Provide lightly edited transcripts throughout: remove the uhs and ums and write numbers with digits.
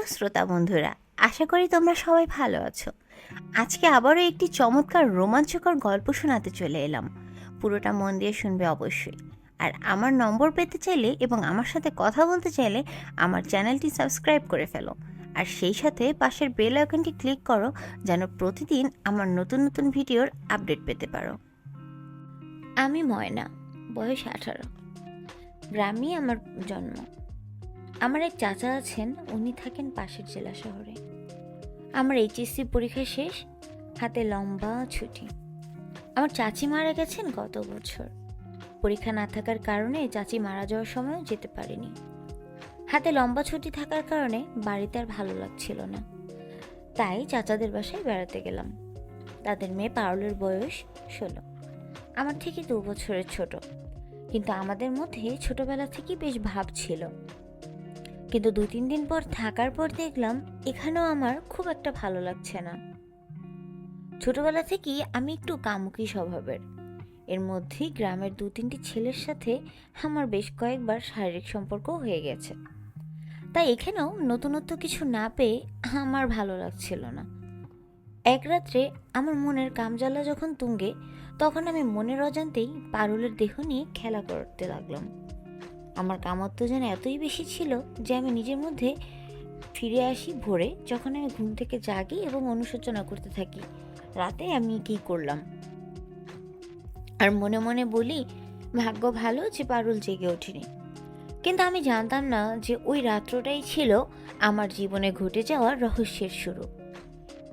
প্রিয় শ্রোতা বন্ধুরা, আশা করি তোমরা সবাই ভালো আছো। আজকে আবারও একটি চমৎকার রোমাঞ্চকর গল্প শোনাতে চলে এলাম। পুরোটা মন দিয়ে শুনবে অবশ্যই। আর আমার নম্বর পেতে চাইলে এবং আমার সাথে কথা বলতে চাইলে আমার চ্যানেলটি সাবস্ক্রাইব করে ফেলো। আর সেই সাথে পাশের বেল আইকনটি ক্লিক করো, যেন প্রতিদিন আমার নতুন নতুন ভিডিওর আপডেট পেতে পারো। আমি ময়না, বয়স 18। গ্রামেই আমার জন্ম। আমার এক চাচা আছেন, উনি থাকেন পাশের জেলা শহরে। আমার এইচএসসি পরীক্ষা শেষ, হাতে লম্বা ছুটি। আমার চাচি মারা গেছেন গত বছর। পরীক্ষা না থাকার কারণে চাচি মারা যাওয়ার সময়ও যেতে পারিনি। হাতে লম্বা ছুটি থাকার কারণে বাড়িতে আর ভালো লাগছিল না, তাই চাচাদের বাসায় বেড়াতে গেলাম। তাদের মেয়ে পারুলের বয়স 16, আমার থেকে 2 বছরের ছোট। কিন্তু আমাদের মধ্যে ছোটবেলা থেকেই বেশ ভাব ছিল। কিন্তু 2-3 দিন পর থাকার পর দেখলাম এখানেও আমার খুব একটা ভালো লাগছে না। ছোটবেলা থেকেই আমি একটু কামুকি স্বভাবের। এর মধ্যেই গ্রামের 2-3টি ছেলের সাথে আমার বেশ কয়েকবার শারীরিক সম্পর্ক হয়ে গেছে। তাই এখানেও নতুনত্ব কিছু না পেয়ে আমার ভালো লাগছিল না। এক রাত্রে আমার মনের কামজ্বালা যখন তুঙ্গে, তখন আমি মনের অজান্তেই পারুলের দেহ নিয়ে খেলা করতে লাগলাম। আমার কামত্ব যেন এতই বেশি ছিল যে আমি নিজের মধ্যে ফিরে আসি ভোরে, যখন আমি ঘুম থেকে জাগি এবং অনুশোচনা করতে থাকি রাতে আমি কি করলাম। আর মনে মনে বলি, ভাগ্য ভালো যে পারুল জেগে ওঠেনি। কিন্তু আমি জানতাম না যে ওই রাত্রটাই ছিল আমার জীবনে ঘটে যাওয়া রহস্যের শুরু।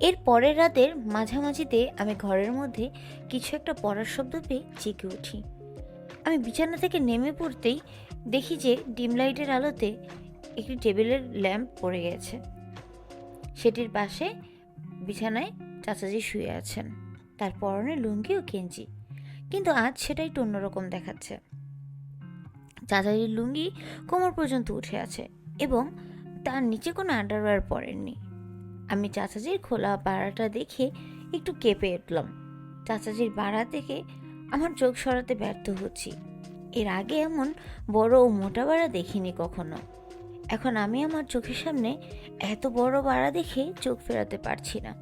এর পরের রাতের মাঝামাঝিতে আমি ঘরের মধ্যে কিছু একটা পড়ার শব্দ পেয়ে জেগে উঠি। আমি বিছানা থেকে নেমে পড়তেই দেখি যে ডিম লাইটের আলোতে একটি টেবিলের ল্যাম্প পড়ে গেছে। সেটির পাশে বিছানায় চাচাজি শুয়ে আছেন, তার পরনে লুঙ্গি ও গেঞ্জি। কিন্তু আজ সেটা একটু অন্যরকম দেখাচ্ছে। চাচাজির লুঙ্গি কোমর পর্যন্ত উঠে আছে এবং তার নিচে কোনো আন্ডারওয়্যার পরেননি। আমি চাচাজির খোলা বাড়াটা দেখে একটু কেঁপে উঠলাম। চাচাজির বাড়া দেখে আমার চোখ সরাতে ব্যর্থ হচ্ছি। এর আগে এমন বড় ও মোটা বাড়া দেখিনি কখনো। এখন আমি আমার চোখের সামনে এত বড় বাড়া দেখে চোখ ফেরাতে পারছি না।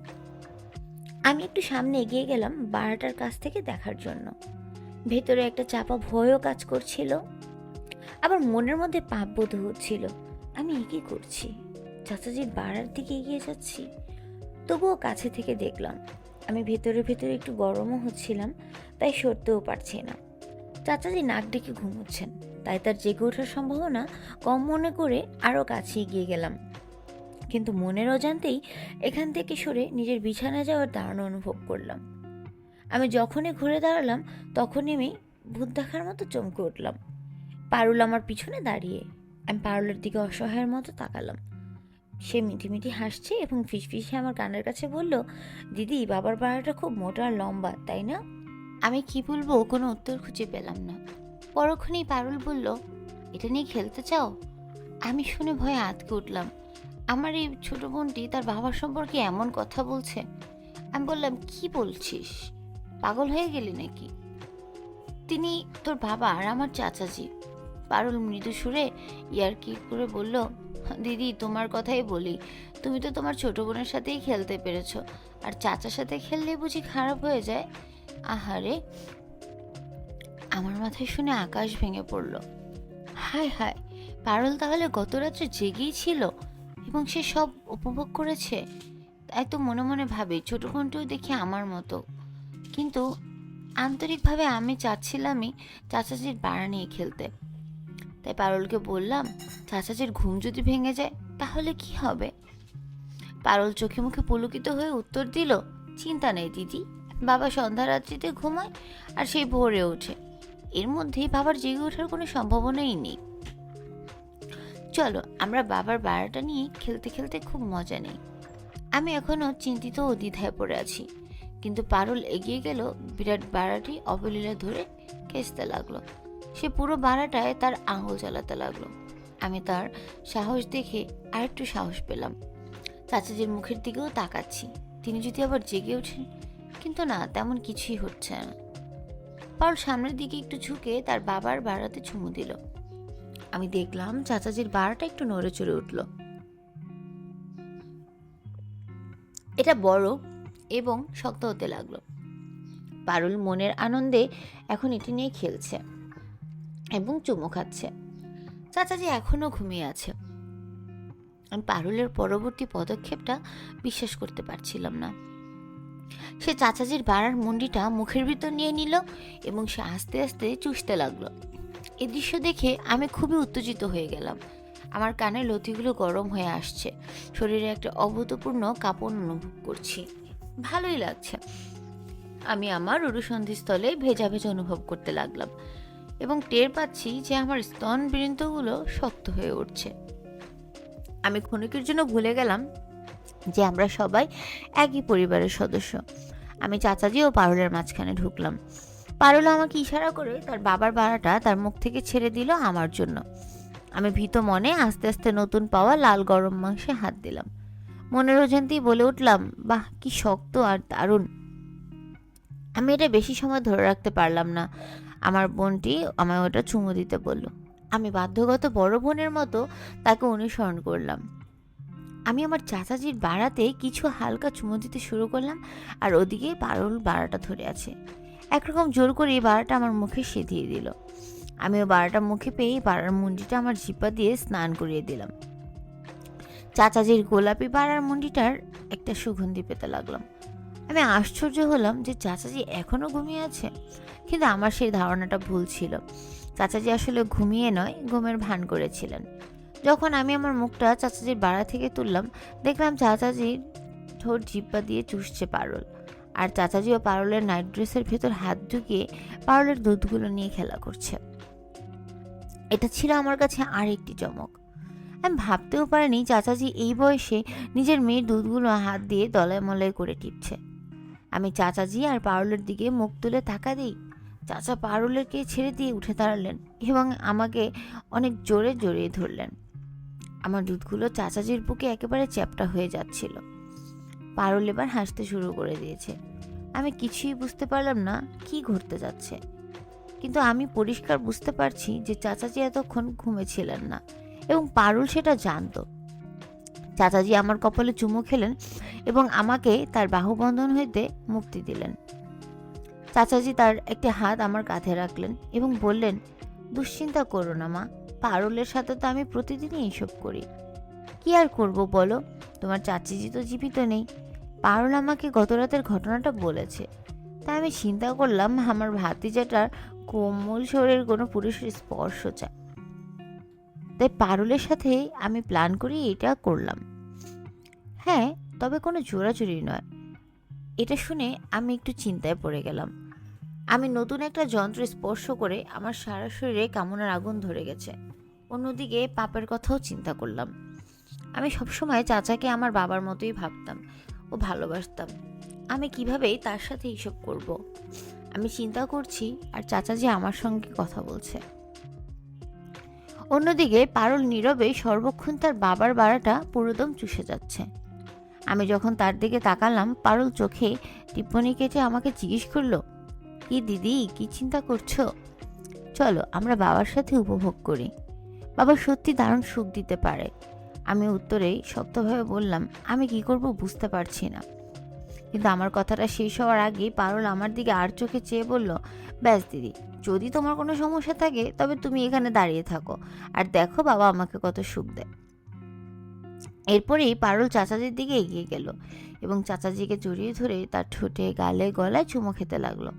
আমি একটু সামনে এগিয়ে গেলাম বাড়াটার কাছ থেকে দেখার জন্য। ভেতরে একটা চাপা ভয়ও কাজ করছিল, আবার মনের মধ্যে পাপবোধ হচ্ছিল। আমি কি করছি? চাচাজির বাড়ার দিকে এগিয়ে যাচ্ছি, তবুও কাছে থেকে দেখলাম। আমি ভেতরে ভেতরে একটু গরমও হচ্ছিলাম, তাই সরতেও পারছি না। চাচাজি নাক ডেকে ঘুমোচ্ছেন, তাই তার জেগে ওঠার সম্ভাবনা কম মনে করে আরও কাছে এগিয়ে গেলাম। কিন্তু মনের অজান্তেই এখান থেকে সরে নিজের বিছানায় যাওয়ার দারুণ অনুভব করলাম। আমি যখনই ঘুরে দাঁড়ালাম তখনই আমি ভূত দেখার মতো চমকে উঠলাম। পারুল আমার পিছনে দাঁড়িয়ে। আমি পারুলের দিকে অসহায়ের মতো তাকালাম। সে মিটিমিটি হাসছে এবং ফিসফিসে আমার কানের কাছে বলল, দিদি, বাবার বাড়াটা খুব মোটা আর লম্বা, তাই না? আমি কি বলবো কোনো উত্তর খুঁজে পেলাম না। পরক্ষণেই পারুল বলল, এটা নিয়ে খেলতে চাও? আমি শুনে ভয়ে আঁতকে উঠলাম। আমার এই ছোট বোনটি তার বাবার সম্পর্কে এমন কথা বলছে। আমি বললাম, কি বলছিস? পাগল হয়ে গেলি নাকি? তিনি তোর বাবা আর আমার চাচাজি। পারুল মৃদু সুরে ইয়ার্কি করে বলল, দিদি, তোমার কথাই বলি, তুমি তো তোমার ছোট বোনের সাথেই খেলতে পেরেছ, আর চাচার সাথে খেললে বুঝি খারাপ হয়ে যায়? আহারে! আমার মাথায় শুনে আকাশ ভেঙে পড়ল। হায় হায়, পারুল তাহলে গত রাত্রে জেগেই ছিল এবং সে সব উপভোগ করেছে। তাই তো মনে মনে ভাবি ছোট বোনটিও দেখি আমার মতো। কিন্তু আন্তরিকভাবে আমি চাচ্ছিলামই চাচাজির বাড়া নিয়ে খেলতে। তাই পারুলকে বললাম, চাচাজির ঘুম যদি ভেঙে যায় তাহলে কি হবে? পারুল চোখে মুখে পুলকিত হয়ে উত্তর দিল, চিন্তা নেই দিদি, বাবা সন্ধ্যা রাত্রিতে ঘুমায় আর সেই ভোরে ওঠে। এর মধ্যেই বাবার জেগে ওঠার কোনো সম্ভাবনাই নেই। চলো আমরা বাবার বাড়াটা নিয়ে খেলতে খেলতে খুব মজা নেই। আমি এখনো চিন্তিত ও দ্বিধায় পড়ে আছি, কিন্তু পারুল এগিয়ে গেল বিরাট বাড়াটি অবলীলা ধরে খেঁচতে লাগলো। সে পুরো বাড়াটায় তার আঙুল চালাতে লাগলো। আমি তার সাহস দেখে আরেকটু সাহস পেলাম। চাচাজির মুখের দিকেও তাকাচ্ছি, তিনি যদি আবার জেগে ওঠেন। কিন্তু না, তেমন কিছুই হচ্ছে না। পারুল সামনের দিকে একটু ঝুঁকে তার বাবার বাড়াতে চুমু দিল। আমি দেখলাম চাচাজির বাড়াটা একটু নড়ে চড়ে উঠল। এটা বড় এবং শক্ত হতে লাগলো। পারুল মনের আনন্দে এখন এটি নিয়ে খেলছে এবং চুমু খাচ্ছে। চাচাজি এখনো ঘুমিয়ে আছে। আমি পারুলের পরবর্তী পদক্ষেপটা বিশ্বাস করতে পারছিলাম না। সে চাচাজির বাড়ার মুন্ডিটা মুখের ভিতর নিয়ে নিল এবং সে আস্তে আস্তে চুষতে লাগলো। এই দৃশ্য দেখে আমি খুবই উত্তেজিত হয়ে গেলাম। আমার কানের লতিগুলো গরম হয়ে আসছে, শরীরে একটা অভূতপূর্ণ কাঁপন অনুভব করছি। ভালোই লাগছে। আমি আমার উরুসন্ধিস্থলে ভেজা ভেজা অনুভব করতে লাগলাম এবং টের পাচ্ছি যে আমার স্তন বৃন্তগুলো শক্ত হয়ে উঠছে। আমি ক্ষণিকের জন্য ভুলে গেলাম যে আমরা সবাই একই পরিবারের সদস্য। আমি চাচাজি ও পারুলের মাঝখানে ঢুকলাম। পারুল আমাকে ইশারা করে তার বাবার বাড়াটা তার মুখ থেকে ছেড়ে দিল আমার জন্য। আমি ভীত মনে আস্তে আস্তে নতুন পাওয়া লাল গরম মাংসে হাত দিলাম। মনের অজান্তেই বলে উঠলাম, বাহ কি শক্ত আর দারুণ। আমি এটা বেশি সময় ধরে রাখতে পারলাম না। আমার বোনটি আমায় ওটা চুমু দিতে বলল। আমি বাধ্যগত বড় বোনের মতো তাকে অনুসরণ করলাম। আমি আমার চাচাজির বাড়াতে কিছু হালকা চুমু দিতে শুরু করলাম, আর ওদিকে পারুল বাড়াটা ধরে আছে। একরকম জোর করে এই বাড়াটা আমার মুখে সেধিয়ে দিল। আমিও বাড়াটা মুখে পেয়ে বাড়ার মুন্ডিটা আমার জিপা দিয়ে স্নান করিয়ে দিলাম। চাচাজির গোলাপি বাড়ার মুন্ডিটার একটা সুগন্ধি পেতে লাগলাম। আমি আশ্চর্য হলাম যে চাচাজি এখনও ঘুমিয়ে আছে, কিন্তু আমার সেই ধারণাটা ভুল ছিল। চাচাজি আসলে ঘুমিয়ে নয়, ঘুমের ভান করেছিলেন। যখন আমি আমার মুখটা চাচাজির বাড়া থেকে তুললাম, দেখলাম চাচাজির ঠোঁট জিব্বা দিয়ে চুষছে পারুল, আর চাচাজিও পারুলের নাইট ড্রেসের ভেতর হাত ঢুকিয়ে পারুলের দুধগুলো নিয়ে খেলা করছে। এটা ছিল আমার কাছে আর একটি চমক। আমি ভাবতেও পারিনি চাচাজি এই বয়সে নিজের মেয়ের দুধগুলো হাত দিয়ে দলায় মলায় করে টিপছে। আমি চাচাজি আর পারুলের দিকে মুখ তুলে তাকা দিই। চাচা পারুলেরকে ছেড়ে দিয়ে উঠে দাঁড়ালেন এবং আমাকে অনেক জোরে জড়িয়ে ধরলেন। আমার দুধগুলো চাচাজির বুকে একেবারে চ্যাপ্টা হয়ে যাচ্ছিল। পারুল এবার হাসতে শুরু করে দিয়েছে। আমি কিছুই বুঝতে পারলাম না কি ঘটতে যাচ্ছে, কিন্তু আমি পরিষ্কার বুঝতে পারছি যে চাচাজি এতক্ষণ ঘুমেছিলেন না এবং পারুল সেটা জানতো। চাচাজি আমার কপালে চুমু খেলেন এবং আমাকে তার বাহুবন্ধন হইতে মুক্তি দিলেন। চাচাজি তার একটি হাত আমার কাঁধে রাখলেন এবং বললেন, দুশ্চিন্তা করো না মা, পারুলের সাথে তো আমি প্রতিদিনই এইসব করি। কি আর করব বলো, তোমার চাচিজি তো জীবিত নেই। পারুল আমাকে গত রাতের ঘটনাটা বলেছে, তাই আমি চিন্তা করলাম আমার ভাতিজাটার কোমল শরীরের কোনো পুরুষের স্পর্শ চায়। তাই পারুলের সাথে আমি প্ল্যান করি এটা করলাম। হ্যাঁ, তবে কোনো জোরাজুরি নয়। এটা শুনে আমি একটু চিন্তায় পড়ে গেলাম। আমি নতুন একটা যন্ত্র স্পর্শ করে আমার সারা শরীরে কামনার আগুন ধরে গেছে। অন্যদিকে পাপের কথাও চিন্তা করলাম। আমি সবসময় চাচাকে আমার বাবার মতোই ভাবতাম ও ভালোবাসতাম। আমি কিভাবেই তার সাথে এইসব করব। আমি চিন্তা করছি আর চাচাজি আমার সঙ্গে কথা বলছে। অন্যদিকে পারুল নীরবে সর্বক্ষণ তার বাবার বাড়াটা পুরোদম চুষে যাচ্ছে। আমি যখন তার দিকে তাকালাম, পারুল চোখে টিপ্পনি কেটে আমাকে জিজ্ঞেস করলো, কি দিদি, কি চিন্তা করছো? চলো আমরা বাবার সাথে উপভোগ করি, বাবা সত্যি দারুণ সুখ দিতে পারে। আমি উত্তরে শক্তভাবে বললাম, আমি কি করব বুঝতে পারছি না। কিন্তু আমার কথাটা শেষ হওয়ার আগেই পারুল আমার দিকে আর চোখে চেয়ে বলল, ব্যাস দিদি, যদি তোমার কোনো সমস্যা থাকে তবে তুমি এখানে দাঁড়িয়ে থাকো আর দেখো বাবা আমাকে কত সুখ দেয়। এরপরেই পারুল চাচাজির দিকে এগিয়ে গেল এবং চাচাজিকে জড়িয়ে ধরে তার ঠোঁটে, গালে, গলায় চুমো খেতে লাগলো।